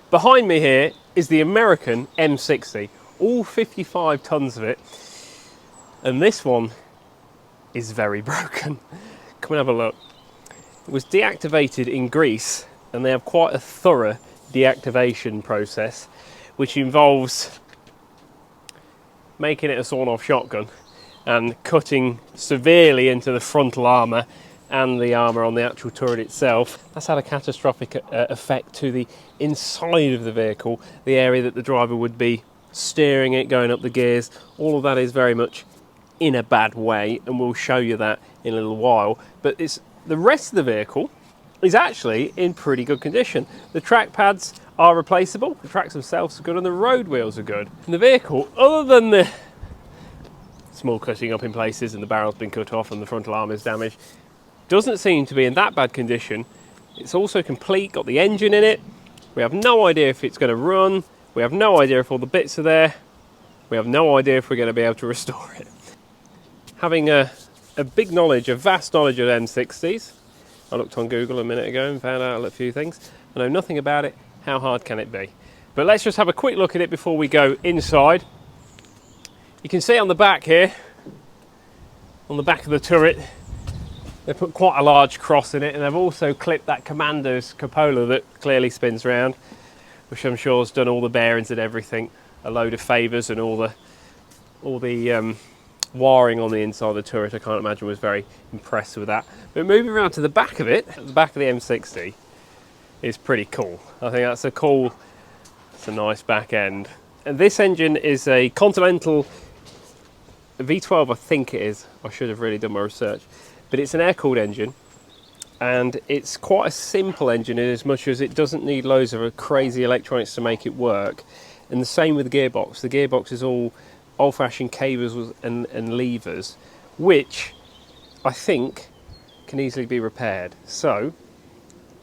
Behind me here is the American M60, all 55 tons of it, and this one is very broken. Come and have a look. It was deactivated in Greece, and they have quite a thorough deactivation process, which involves making it a sawn-off shotgun and cutting severely into the frontal armour and the armour on the actual turret itself. That's had a catastrophic effect to the inside of the vehicle, the area that the driver would be steering it, going up the gears. All of that is very much in a bad way, and we'll show you that in a little while. But it's the rest of the vehicle is actually in pretty good condition. The track pads are replaceable, the tracks themselves are good, and the road wheels are good. And the vehicle, other than the small cutting up in places and the barrel's been cut off and the frontal armour is damaged, doesn't seem to be in that bad condition. It's also complete, got the engine in it. We have no idea if it's going to run. We have no idea if all the bits are there. We have no idea if we're going to be able to restore it. Having a big knowledge, a vast knowledge of M60s, I looked on Google a minute ago and found out a few things. I know nothing about it. How hard can it be? But let's just have a quick look at it before we go inside. You can see on the back here, on the back of the turret, they put quite a large cross in it, and they've also clipped that commander's cupola that clearly spins round, which I'm sure has done all the bearings and everything, a load of favours, and all the wiring on the inside of the turret. I can't imagine was very impressed with that. But moving around to the back of it, the back of the M60 is pretty cool. I think that's it's a nice back end. And this engine is a Continental V12, I think it is. I should have really done my research. But it's an air-cooled engine, and it's quite a simple engine in as much as it doesn't need loads of crazy electronics to make it work. And the same with the gearbox. The gearbox is all old-fashioned cables and levers, which I think can easily be repaired. So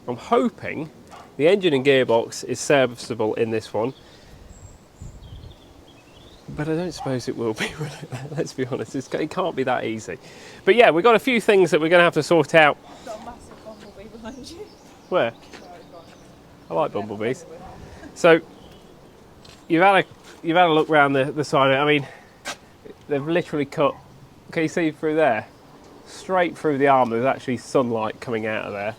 I'm hoping the engine and gearbox is serviceable in this one, but I don't suppose it will be. Let's be honest, it can't be that easy. But yeah, we've got a few things that we're going to have to sort out. I've got a massive bumblebee behind you. Where? I like bumblebees. So you've had a look around the side of it. I mean, they've literally cut. Can you see through there? Straight through the armour. There's actually sunlight coming out of there.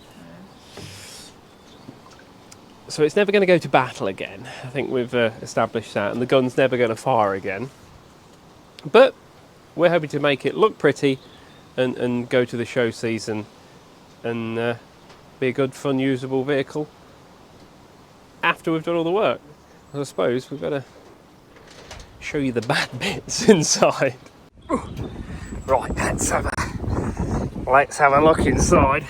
So it's never going to go to battle again. I think we've established that, and the gun's never going to fire again. But we're hoping to make it look pretty and go to the show season and be a good, fun, usable vehicle after we've done all the work. I suppose we've got to show you the bad bits inside. Right, let's have a look inside.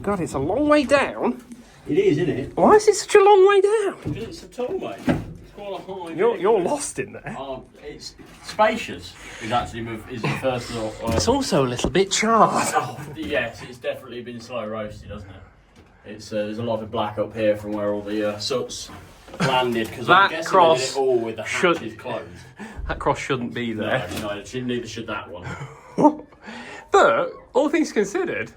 God, it's a long way down. It is, isn't it? Why is it such a long way down? Because it's a tall, mate. It's quite a high. You're lost in there. It's spacious. Is the first thought. It's also a little bit charred. Oh, yes, it's definitely been slow roasted, hasn't it? It's there's a lot of black up here from where all the soot's landed, because I'm guessing they did it all with the hatches closed. That cross shouldn't be there. No, neither should that one. But all things considered.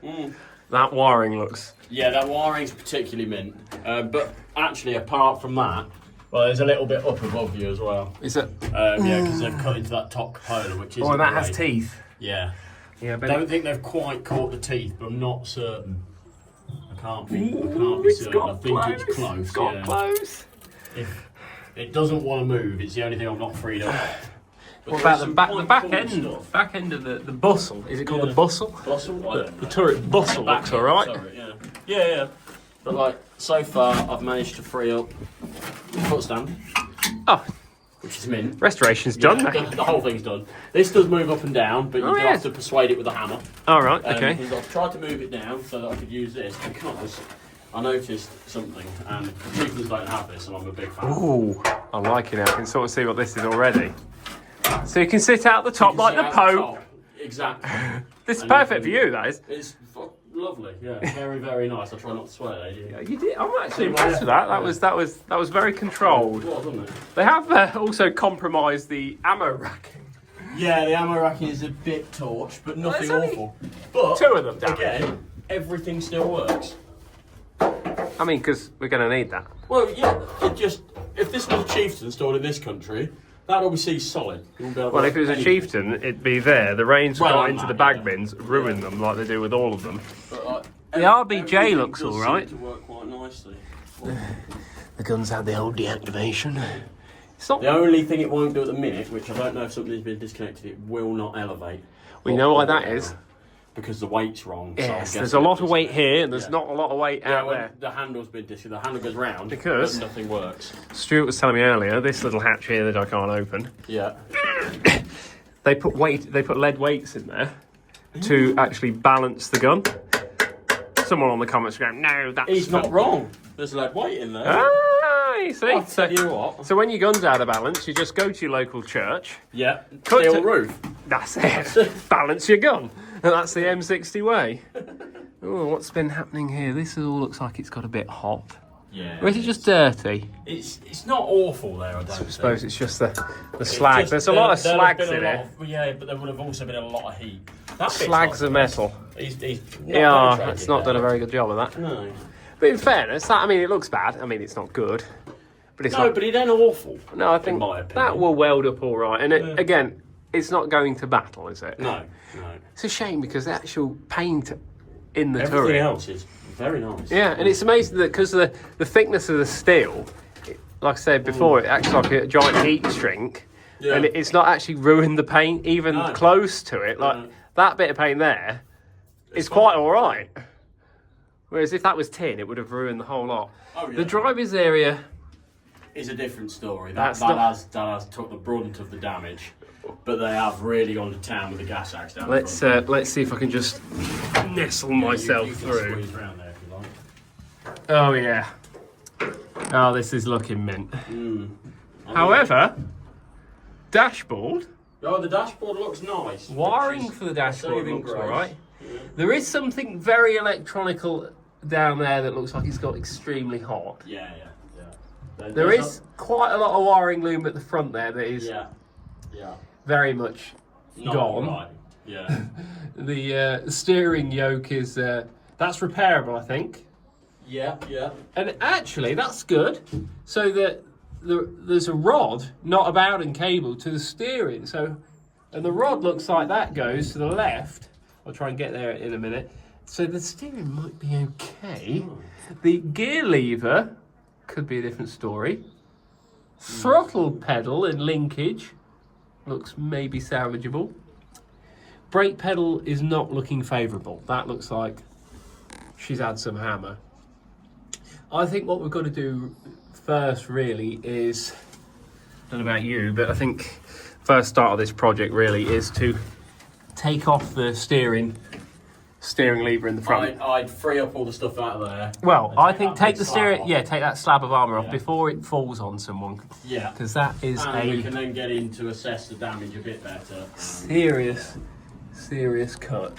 That wiring looks... Yeah, that wiring's particularly mint. But actually, apart from that, well, there's a little bit up above you as well. Is it? Yeah, because they've cut into that top cupola, which is. Oh, and that has teeth. Yeah. Yeah, I don't think they've quite caught the teeth, but I'm not certain. I can't be certain. I think it's close. It's got close. If it doesn't want to move, it's the only thing I've not freed up. What about the back end? Back end of the bustle. Is it called the bustle? Bustle? The turret bustle looks alright. Yeah. But like, so far I've managed to free up the footstand. Oh. Which is mint. Restoration's done. The whole thing's done. This does move up and down, but you do have to persuade it with a hammer. Alright, okay. I've tried to move it down so that I could use this, because I noticed something, and chickens don't have this, and I'm a big fan. Ooh, I like it now. I can sort of see what this is already. So you can sit out the top like the Pope. Exactly. This is perfect for you, that is. It's lovely, yeah. Very, very nice. I try not to swear, Yeah, you did. I'm actually impressed with that. That was very controlled. It was, wasn't it? They have also compromised the ammo racking. Yeah, the ammo racking is a bit torched, but nothing awful. But two of them, damn again, everything still works. I mean, because we're going to need that. Well, yeah, if this was a chieftain stored in this country, that'd obviously solid. Well, if it was a chieftain, it'd be there. The rains got into the bag bins, ruined them like they do with all of them. But, the RBJ looks all right. To work quite nicely. The gun's had the old deactivation. It's not... The only thing it won't do at the minute, which I don't know if something's been disconnected, it will not elevate. We know why that is. Because the weight's wrong. Yes, so there's a lot of weight here, and there's not a lot of weight out there. The handle's been disconnected. The handle goes round, because but nothing works. Stuart was telling me earlier, this little hatch here that I can't open. Yeah. They put lead weights in there to actually balance the gun. Someone on the comments going, no, that's... He's not wrong. There's lead weight in there. Ah, you see. I'll tell you what. So when your gun's out of balance, you just go to your local church. Yeah. Steel roof. That's it. Balance your gun. And that's the M60 way. Oh, what's been happening here? This all looks like it's got a bit hot. Yeah. Or is it just dirty? It's not awful there, I don't think. I suppose it's just the slag. There's a lot of slags in here. Yeah, but there would have also been a lot of heat. Slags of metal. Yeah, it's not done a very good job of that. No. But in fairness, I mean, it looks bad. I mean, it's not good. But it's not... but it ain't awful. No, I think that will weld up all right. And again, it's not going to battle, is it? No. It's a shame because the actual paint in the turret... Everything else is very nice. Yeah, and it's amazing that because of the thickness of the steel, like I said before, it acts like a giant heat shrink. Yeah. And it's not actually ruined the paint even close to it. Like that bit of paint there is quite all right. Whereas if that was tin, it would have ruined the whole lot. Oh, yeah. The driver's area is a different story. That has took the brunt of the damage, but they have really gone to town with the gas axe down. Let's see if I can just nestle myself through. Squeeze around there if you like. Oh yeah. Oh, this is looking mint. However, dashboard. Oh, the dashboard looks nice. Wiring for the dashboard looks alright. Yeah. There is something very electronical down there that looks like it's got extremely hot. Yeah. There is quite a lot of wiring loom at the front there that is very much gone. Right. Yeah. The steering yoke is that's repairable, I think. Yeah. And actually, that's good. So that there's a rod, not a Bowden cable, to the steering. And the rod looks like that goes to the left. I'll try and get there in a minute. So the steering might be okay. The gear lever could be a different story. Throttle pedal and linkage looks maybe salvageable. Brake pedal is not looking favourable. That looks like she's had some hammer. I think what we've got to do first really is, I don't know about you, but I think first start of this project really is to take off the steering lever in the front. I'd free up all the stuff out of there. Well, I think take the steering, take that slab of armour off before it falls on someone. Yeah. Because that is we can then get in to assess the damage a bit better. Serious cut.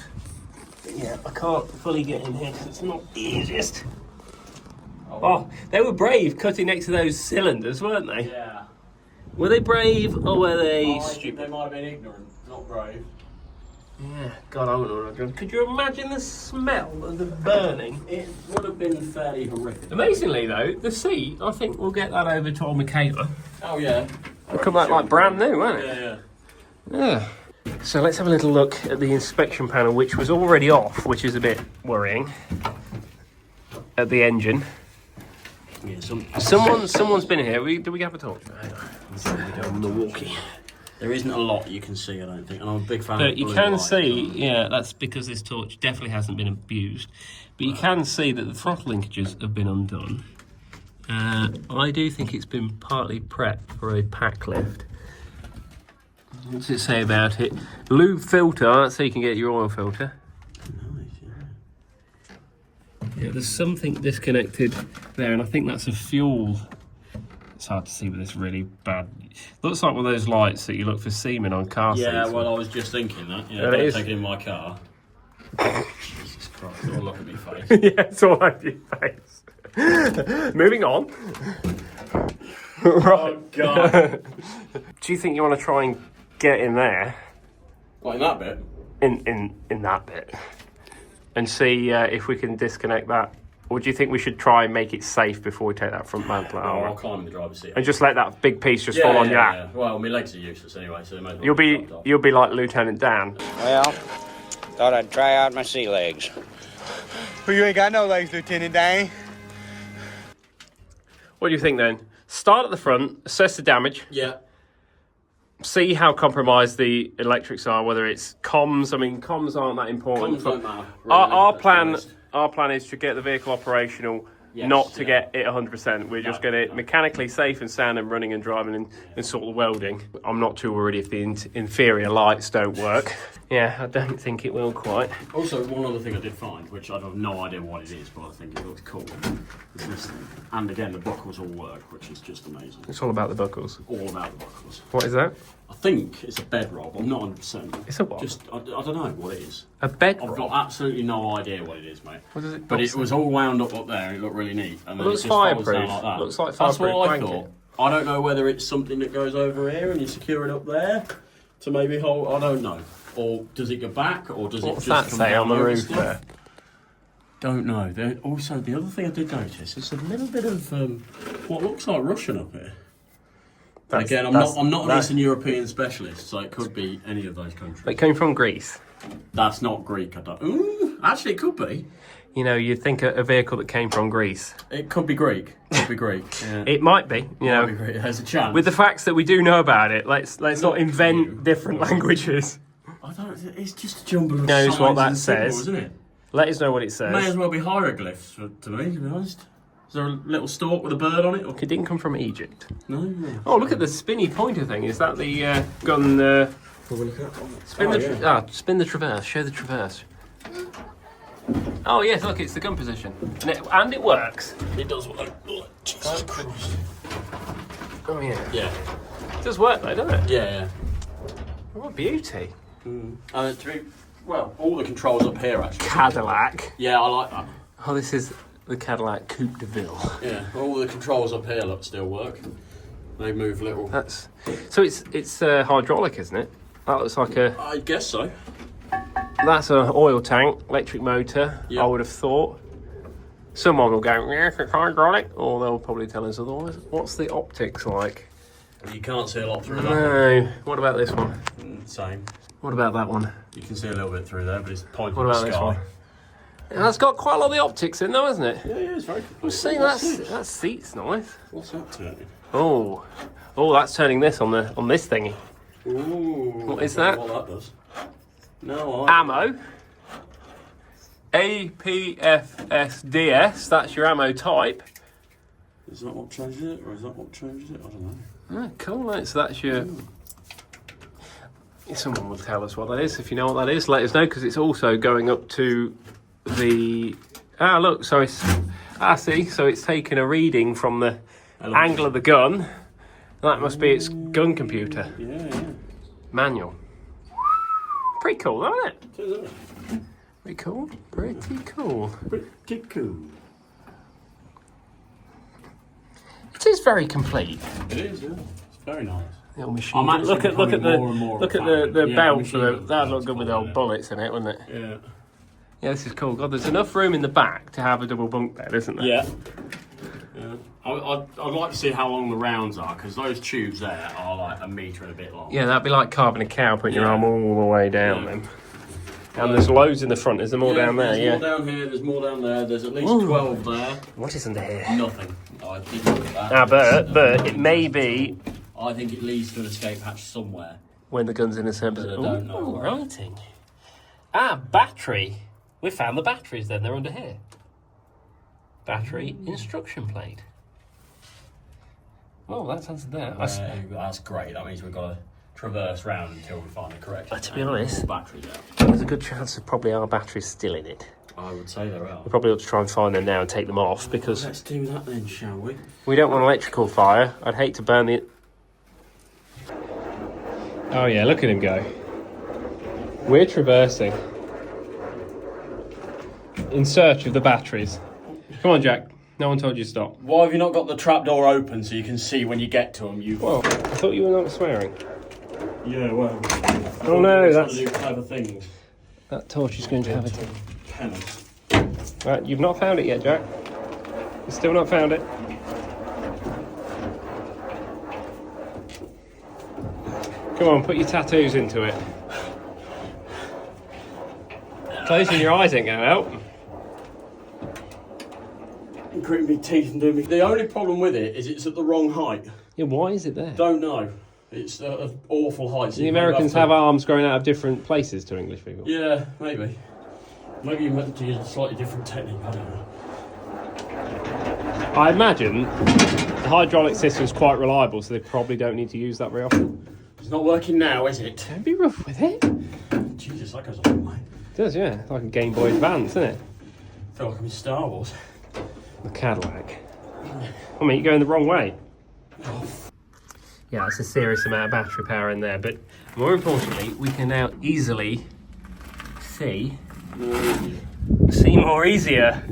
But yeah, I can't fully get in here because it's not the easiest. Oh, they were brave cutting next to those cylinders, weren't they? Yeah. Were they brave or were they stupid? They might have been ignorant, not brave. Yeah, God, I wouldn't know. Could you imagine the smell of the burning? It would have been fairly horrific. Amazingly, though, the seat, I think we'll get that over to old Michaela. Oh, yeah. It'll come out like brand new, won't it? Yeah. So let's have a little look at the inspection panel, which was already off, which is a bit worrying. At the engine. Yeah, someone's been here. Do we have a torch? Let's see we go on the walkie. There isn't a lot you can see, I don't think, and I'm a big fan of But you can see, that's because this torch definitely hasn't been abused. But you can see that the throttle linkages have been undone. I do think it's been partly prepped for a pack lift. What's it say about it? Lube filter, so you can get your oil filter. Yeah, there's something disconnected there, and I think that's a fuel. It's hard to see with this really bad. Looks like one of those lights that you look for semen on car seats. Yeah, well, I was just thinking that. Yeah, don't take it in my car. Jesus Christ, don't look at me face. Yeah, it's all over your face. Moving on. Right. Oh, God. Do you think you want to try and get in there? What, in that bit? In that bit. And see if we can disconnect that Or do you think we should try and make it safe before we take that front mantle out? I'll climb in the driver's seat. And just let that big piece just fall on your lap? Yeah. Well, my legs are useless anyway, so they may as well You'll be like Lieutenant Dan. Well, thought I'd try out my sea legs. Well, you ain't got no legs, Lieutenant Dan. What do you think then? Start at the front, assess the damage. Yeah. See how compromised the electrics are, whether it's comms. I mean, comms aren't that important. Comms don't matter. Really, Our plan is to get the vehicle operational, not to get it 100%. We're just get it mechanically safe and sound and running and driving and sort of welding. I'm not too worried if the inferior lights don't work. Yeah, I don't think it will quite. Also, one other thing I did find, which I have no idea what it is, but I think it looks cool, is this thing. And again, the buckles all work, which is just amazing. It's all about the buckles. All about the buckles. What is that? I think it's a bedroll, but I'm not 100%. It's a what? I don't know what it is. A bedroll? I've got absolutely no idea what it is, mate. What does it? But it was all wound up there, and it looked really neat. And then looks it just folds fireproof. down like that. Looks like That's fireproof what I blanket. thought. I don't know whether it's something that goes over here and you secure it up there to maybe hold. I don't know. Or does it go back, or does What's it that just come say down on the over roof stuff? there? Don't know. Also, the other thing I did notice is a little bit of what looks like Russian up here. Again, I'm not an Eastern European specialist, so it could be any of those countries. It came from Greece. That's not Greek. I don't. Ooh, actually, it could be. You know, you'd think a vehicle that came from Greece. It could be Greek. Could be Greek. Yeah. It might be. You know, Might be Greek. There's a chance. with the facts that we do know about it, let's not invent different languages. I don't. It's just a jumble of Knows signs what that and says. symbols, isn't it? Let us know what it May as says. well be hieroglyphs to me, to be honest. Is there a little stork with a bird on it? Or? It didn't come from Egypt. No. Oh, look at the spinny pointer thing. Is that the gun? Spin the traverse. Show the traverse. Oh yes, look, it's the gun position, and it works. It does work. Oh, Jesus Christ. Oh yeah. Yeah. It does work though, doesn't it? Yeah. What a beauty. Well, all the controls up here actually. Cadillac. Yeah, I like that. Oh, this is the Cadillac Coupe de Ville. Yeah, all the controls up here still work. They move little. That's so. It's hydraulic, isn't it? That looks like a. I guess so. That's an oil tank, electric motor. Yep. I would have thought. Someone will go, yes, it's hydraulic, or they'll probably tell us otherwise. What's the optics like? You can't see a lot through that. No. What about this one? Same. What about that one? You can see a little bit through there, but it's pointing What at about the this sky. one? That's got quite a lot of the optics in, though, hasn't it? Yeah, it's very complete. I'm saying that seat's nice. What's that turning? Oh, that's turning this on this thingy. Ooh. What is that? What that does? No. Ammo. APFSDS. That's your ammo type. Is that what changes it, or is that what changes it? I don't know. Oh, cool. Right, so that's your. Someone will tell us what that is. If you know what that is, let us know, because it's also going up to the. Look. So it's. See. So it's taking a reading from the angle of the gun. That must be its gun computer. Yeah. Manual. Pretty cool, isn't it? It is, isn't it? Pretty cool. Pretty cool. Pretty cool. It is very complete. It is, yeah. It's very nice. Little machine. I'm actually Look at the becoming more and more look a at fan. the Yeah, belt machine for the. guns, That'd look that's good with cool, old yeah. bullets in it, wouldn't it? Yeah. Yeah, this is cool. God, there's enough room in the back to have a double bunk bed, isn't there? Yeah. I'd like to see how long the rounds are, because those tubes there are like a metre and a bit long. Yeah, that'd be like carving a cow, putting your arm all the way down Yeah. then. And there's loads in the front. Is there more down there? There's more down here, there's more down there, there's at least 12 there. What is under here? Nothing. I didn't look at that. But it may be I think it leads to an escape hatch somewhere. when the gun's in a service. But I don't know where. Writing. Battery. We found the batteries then. They're under here. Battery instruction plate. Oh, that's answered that. That's great. That means we've got to traverse round until we find the correct. To be honest, batteries out. there's a good chance that probably our batteries still in it. I would say there are. We probably ought to try and find them now and take them off, because Let's do that then, shall we? we don't want electrical fire. I'd hate to burn the... Oh yeah, look at him go. We're traversing in search of the batteries. Come on, Jack. No one told you to stop. Why have you not got the trapdoor open so you can see when you get to them? Well, I thought you were not swearing. Yeah, well. Oh no, that's... do clever things. That torch is going to have it. Penance. Right, you've not found it yet, Jack. Still not found it. Come on, put your tattoos into it. Closing your eyes ain't going to help. Gritting me teeth and doing me. The only problem with it is it's at the wrong height. Yeah, why is it there? Don't know. It's an awful height. So The Americans have arms growing out of different places to English people. Yeah, maybe. Maybe you meant to use a slightly different technique. I don't know. I imagine the hydraulic system's quite reliable, so they probably don't need to use that very often. It's not working now, is it? Don't be rough with it. Jesus, that goes a long way. It does, yeah. It's like a Game Boy Advance, isn't it? I feel like I'm in Star Wars. The Cadillac. I mean, you're going the wrong way. Yeah, that's a serious amount of battery power in there, but more importantly, we can now easily see more easier.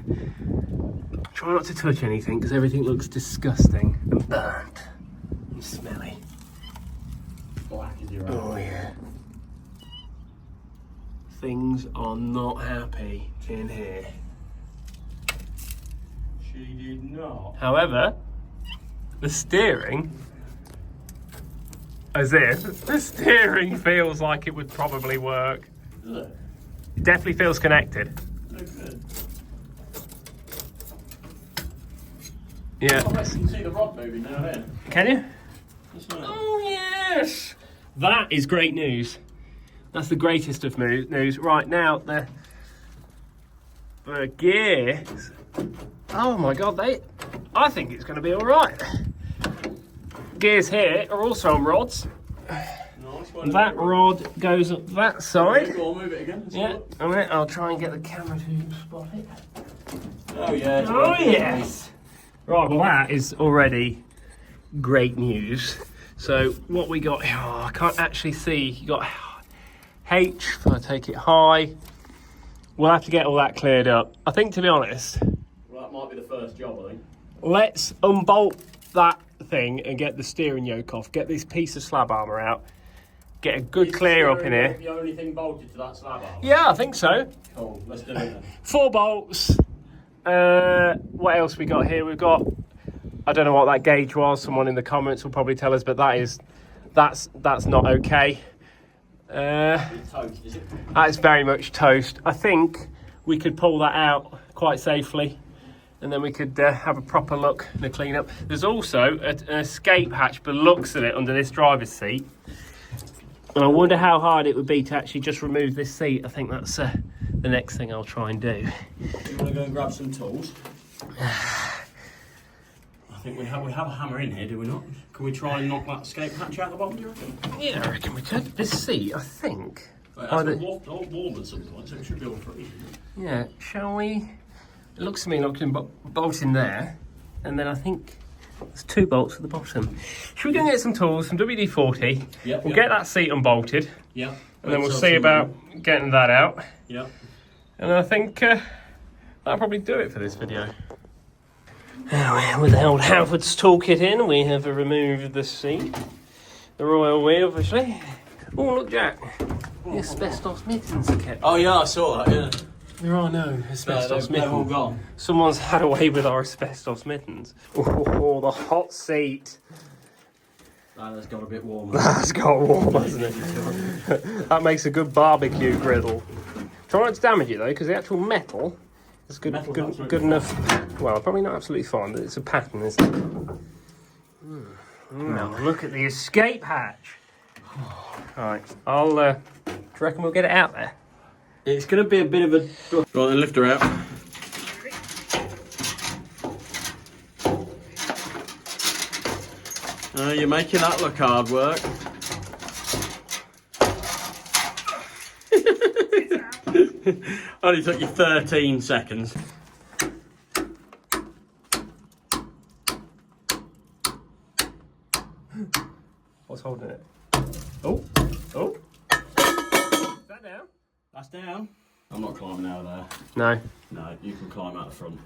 Try not to touch anything because everything looks disgusting and burnt and smelly. Black as your Oh yeah. Things are not happy in here. She did not. However, the steering, as if the steering feels like it would probably work. Look. It definitely feels connected. Look good. Yeah. Oh, I can see the rod moving now then. Can you? That's right. Oh yes! That is great news. That's the greatest of news. Right now, the gears. Oh my god, I think it's going to be all right. Gears here are also on rods. Nice one. That rod goes up that side. Go on, move it again. Let's Yeah, look. I'll try and get the camera to spot it. Oh yeah. Oh yes! Right, well that is already great news. So what we got here, I can't actually see. You got H, if I take it high. We'll have to get all that cleared up. I think, to be honest, Well, that might be the first job, I think. let's unbolt that thing and get the steering yoke off. Get this piece of slab armour out. Get a good clear up in here. The only thing bolted to that slab arm. Yeah, I think so. Cool, let's do it then. 4 bolts. What else we got here? We've got, I don't know what that gauge was. Someone in the comments will probably tell us, but that's not okay. It's toast, is it? That is very much toast. I think we could pull that out quite safely, and then we could have a proper look and a clean up. There's also an escape hatch, by the looks of it, under this driver's seat. And I wonder how hard it would be to actually just remove this seat. I think that's the next thing I'll try and do. You want to go and grab some tools? I think we have a hammer in here, do we not? Can we try and knock that escape hatch out the bottom, do you reckon? Yeah, I reckon we could. This seat, I think. It has a warm at some point, so it should be all free. Yeah, shall we? It looks to me like we can bolt in there, and then I think there's 2 bolts at the bottom. Should we go and get some tools, some WD-40? Yep, We'll get that seat unbolted, Yeah. and then we'll see about getting that out. Yeah. And I think that'll probably do it for this video. With the old Halford's toolkit in, we have removed the seat. The royal we, obviously. Oh, look, Jack. The asbestos mittens are kept. Oh yeah, I saw that, yeah. There are no asbestos They're all mittens. gone. Someone's had away with our asbestos mittens. Oh, the hot seat. That's got a bit warmer. That's got warm, hasn't it? That makes a good barbecue griddle. Try not to damage it though, because the actual metal is good enough. Well, probably not absolutely fine, but it's a pattern, isn't it? Now look at the escape hatch. Right, do you reckon we'll get it out there? It's going to be a bit of a... Right then, lift her out. You're making that look hard work. Only took you 13 seconds. What's holding it? Oh. Is that down? That's down. I'm not climbing out of there. No. No, you can climb out the front.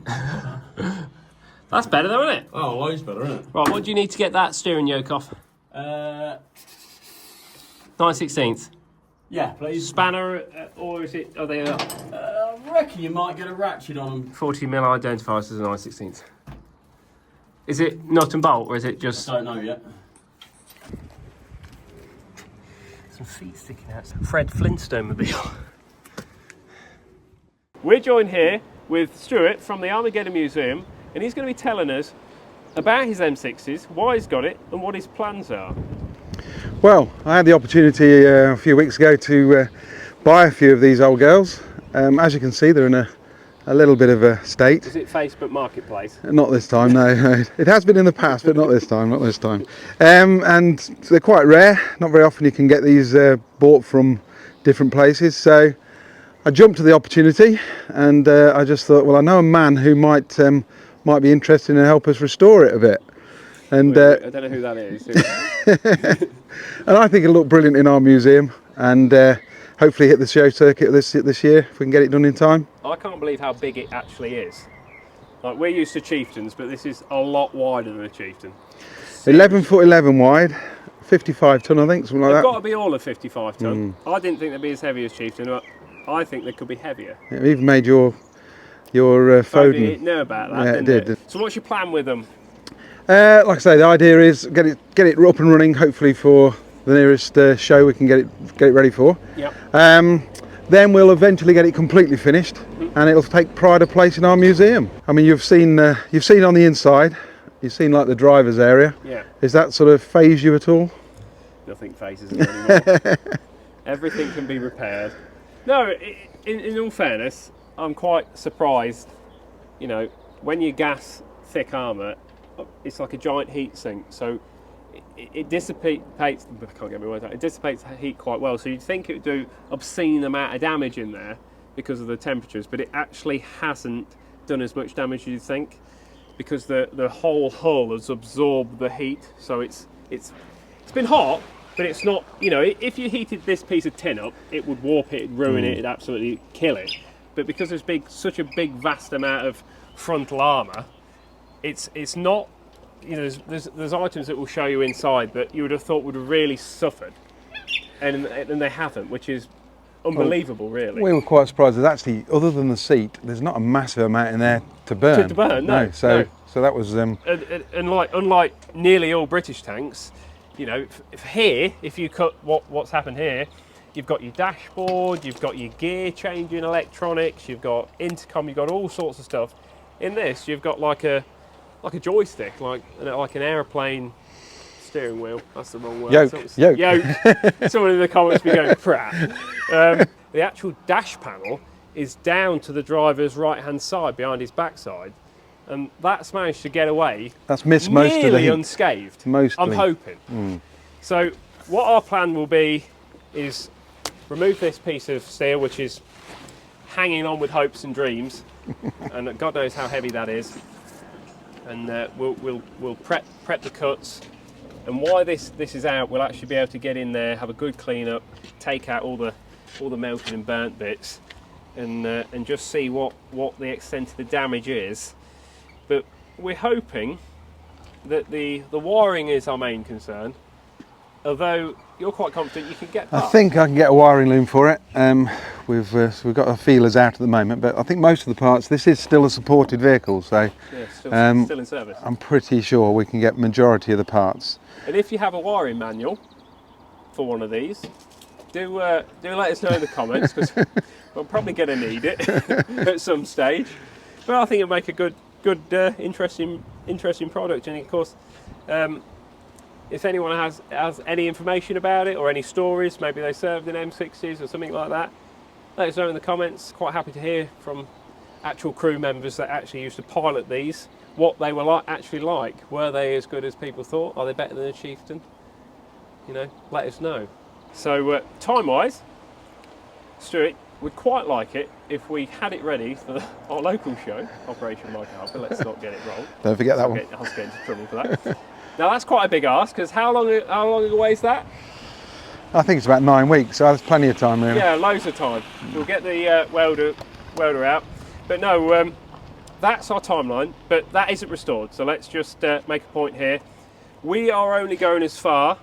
That's better though, isn't it? Oh, loads better, isn't it? Right, what do you need to get that steering yoke off? 9/16. Yeah, please. Spanner, or is it, are they I reckon you might get a ratchet on them. 40mm identifiers as a 9/16? Is it nut and bolt, or is it just... I don't know yet. Some feet sticking out. Fred Flintstone mobile. We're joined here with Stuart from the Armageddon Museum, and he's going to be telling us about his M60s, why he's got it, and what his plans are. Well, I had the opportunity a few weeks ago to buy a few of these old girls. As you can see, they're in a little bit of a state. Is it Facebook Marketplace? Not this time, no. It has been in the past, but not this time, not this time. And they're quite rare. Not very often you can get these bought from different places. So I jumped to the opportunity, and I just thought, well, I know a man who might be interested in help us restore it a bit. And I don't know who that is. and I think it'll look brilliant in our museum, and hopefully hit the show circuit this year if we can get it done in time. I can't believe how big it actually is. Like, we're used to chieftains, but this is a lot wider than a chieftain. 11 foot 11 wide, 55 ton, I think, something like They've that. got to be all of 55 ton. I didn't think they'd be as heavy as chieftain, but I think they could be heavier. It even made your Foden. You know about that, Yeah, didn't it did. it? So what's your plan with them? Like I say, the idea is get it up and running, hopefully for the nearest show we can get it ready for. Yep. Then we'll eventually get it completely finished, and it'll take pride of place in our museum. I mean, you've seen on the inside, you've seen like the driver's area. Yeah. Is that sort of phase you at all? Nothing phases me anymore. Everything can be repaired. No, in all fairness, I'm quite surprised. You know, when you gas thick armour, it's like a giant heat sink. So it dissipates. I can't get my words out. It dissipates the heat quite well. So you'd think it would do obscene amount of damage in there because of the temperatures, but it actually hasn't done as much damage as you'd think, because the whole hull has absorbed the heat. So it's been hot, but it's not. You know, if you heated this piece of tin up, it would warp it, it'd ruin it, it'd absolutely kill it. But because there's such a big, vast amount of frontal armour, it's not. You know, there's items that will show you inside that you would have thought would have really suffered, and they haven't, which is unbelievable, really. We were quite surprised. There's actually, other than the seat, there's not a massive amount in there to burn. To burn, no. So that was. And unlike nearly all British tanks, you know, if you cut what's happened here, you've got your dashboard, you've got your gear changing electronics, you've got intercom, you've got all sorts of stuff. In this, you've got like a joystick, like an aeroplane steering wheel. That's the wrong word. Yoke. Someone in the comments be going, crap. The actual dash panel is down to the driver's right-hand side, behind his backside, and that's managed to get away. That's missed most of the heat. Unscathed. Mostly. I'm hoping. So what our plan will be is remove this piece of steel, which is hanging on with hopes and dreams, and God knows how heavy that is. And we'll prep the cuts, and while this is out, we'll actually be able to get in there, have a good clean up, take out all the melted and burnt bits, and just see what the extent of the damage is. But we're hoping that the wiring is our main concern, although you're quite confident you can get parts. I think I can get a wiring loom for it. We've got our feelers out at the moment, but I think most of the parts, this is still a supported vehicle, so yeah, still in service. I'm pretty sure we can get majority of the parts. And if you have a wiring manual for one of these, do let us know in the comments, because we're probably going to need it at some stage. But I think it'll make a good interesting product. And of course, if anyone has any information about it or any stories, maybe they served in M60s or something like that, let us know in the comments. Quite happy to hear from actual crew members that actually used to pilot these, what they were actually like. Were they as good as people thought? Are they better than a chieftain? You know, let us know. So time-wise, Stuart would quite like it if we had it ready for our local show, Operation Mike Harper. Let's not get it wrong. Don't forget that one. I'll get into trouble for that. Now that's quite a big ask, because how long away is that? I think it's about 9 weeks, so there's plenty of time really. Yeah, loads of time. We'll get the welder out. But no, that's our timeline, but that isn't restored. So let's just make a point here. We are only going as far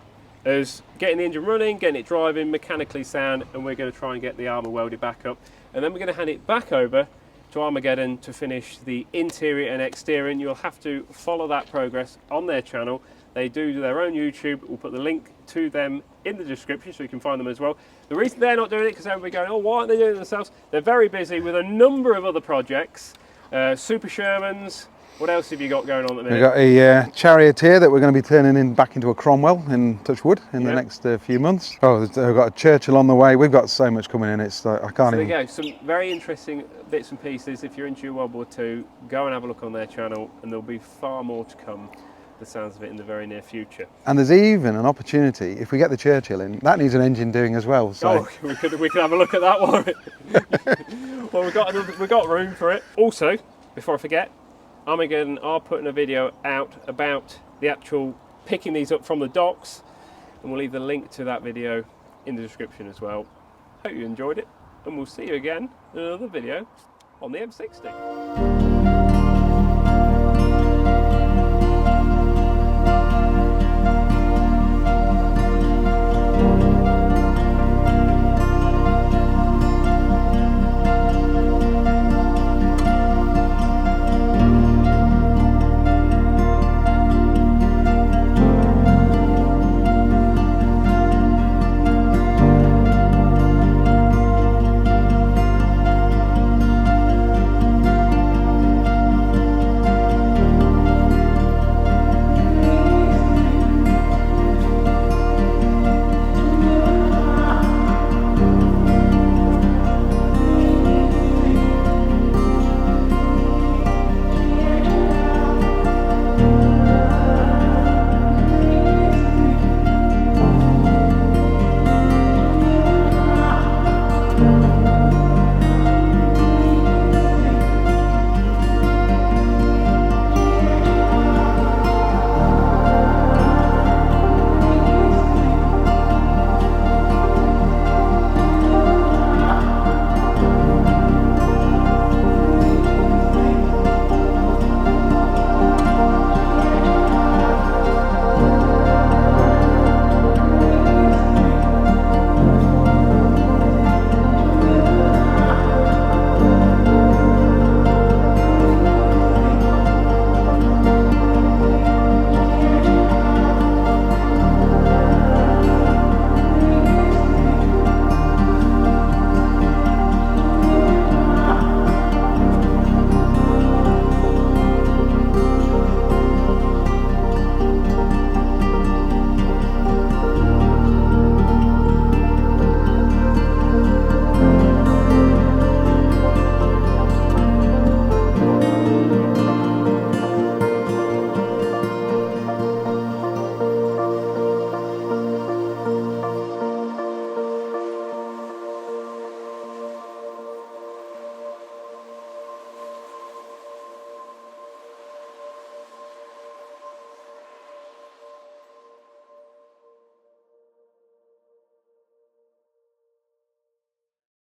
as getting the engine running, getting it driving, mechanically sound, and we're going to try and get the armour welded back up. And then we're going to hand it back over to Armageddon to finish the interior and exterior, and you'll have to follow that progress on their channel. They do their own YouTube. We'll put the link to them in the description so you can find them as well. The reason they're not doing it, because everybody going, oh, why aren't they doing it themselves? They're very busy with a number of other projects. Super Shermans. What else have you got going on at the minute? We've got a charioteer that we're going to be turning back into a Cromwell in Touchwood in the next few months. Oh, we've got a Churchill on the way. We've got so much coming in. It's like, I can't So even. there you go. Some very interesting bits and pieces. If you're into your World War II, go and have a look on their channel, and there'll be far more to come. The sounds of it in the very near future. And there's even an opportunity, if we get the Churchill in, that needs an engine doing as well. So. Oh, we could have a look at that one. Well, we've got room for it. Also, before I forget, Armageddon are putting a video out about the actual picking these up from the docks, and we'll leave the link to that video in the description as well. Hope you enjoyed it, and we'll see you again in another video on the M60.